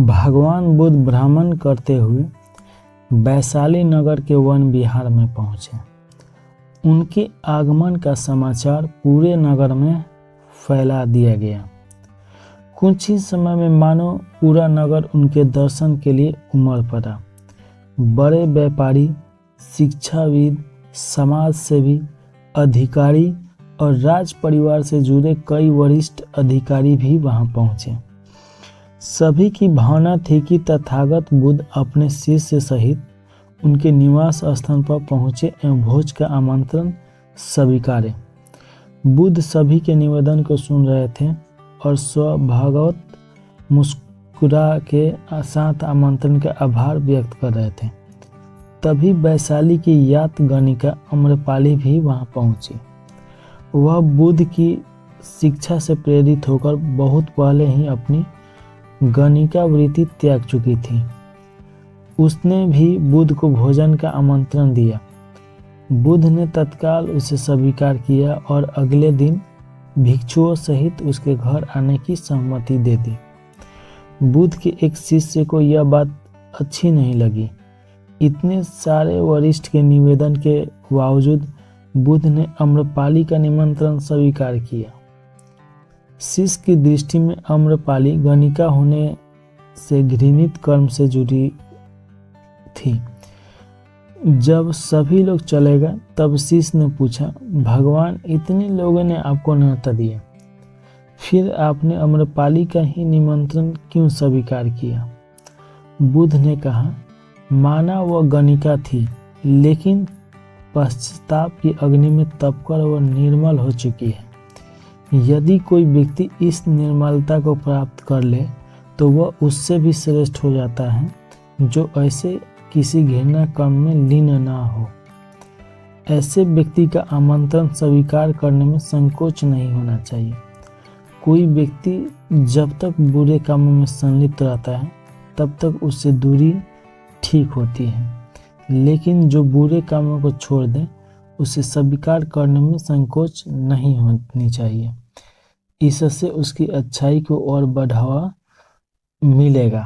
भगवान बुद्ध भ्रमण करते हुए वैशाली नगर के वन विहार में पहुंचे। उनके आगमन का समाचार पूरे नगर में फैला दिया गया। कुछ ही समय में मानो पूरा नगर उनके दर्शन के लिए उमड़ पड़ा। बड़े व्यापारी, शिक्षाविद, समाज सेवी, अधिकारी और राज परिवार से जुड़े कई वरिष्ठ अधिकारी भी वहां पहुंचे। सभी की भावना थी कि तथागत बुद्ध अपने शिष्य सहित उनके निवास स्थान पर पहुंचे एवं भोज का आमंत्रण स्वीकारे। बुद्ध सभी के निवेदन को सुन रहे थे और स्वभावत मुस्कुरा के साथ आमंत्रण का आभार व्यक्त कर रहे थे। तभी वैशाली की यात गणिका अम्रपाली भी वहां पहुंची। वह बुद्ध की शिक्षा से प्रेरित होकर बहुत पहले ही अपनी गणिका वृत्ति त्याग चुकी थी। उसने भी बुद्ध को भोजन का आमंत्रण दिया। बुद्ध ने तत्काल उसे स्वीकार किया और अगले दिन भिक्षुओं सहित उसके घर आने की सहमति दे दी। बुद्ध के एक शिष्य को यह बात अच्छी नहीं लगी। इतने सारे वरिष्ठ के निवेदन के बावजूद बुद्ध ने अम्रपाली का निमंत्रण स्वीकार किया। शिष्य की दृष्टि में अम्रपाली गणिका होने से घृणित कर्म से जुड़ी थी। जब सभी लोग चले गए तब शिष्य ने पूछा, भगवान इतने लोगों ने आपको न्योता दिया, फिर आपने अम्रपाली का ही निमंत्रण क्यों स्वीकार किया? बुद्ध ने कहा, माना वह गणिका थी, लेकिन पश्चाताप की अग्नि में तपकर वह निर्मल हो चुकी है। यदि कोई व्यक्ति इस निर्मलता को प्राप्त कर ले तो वह उससे भी श्रेष्ठ हो जाता है जो ऐसे किसी घृणा कर्म में लीन ना हो। ऐसे व्यक्ति का आमंत्रण स्वीकार करने में संकोच नहीं होना चाहिए। कोई व्यक्ति जब तक बुरे कामों में संलिप्त रहता है तब तक उससे दूरी ठीक होती है, लेकिन जो बुरे कामों को छोड़ दे उसे स्वीकार करने में संकोच नहीं होनी चाहिए। इससे उसकी अच्छाई को और बढ़ावा मिलेगा।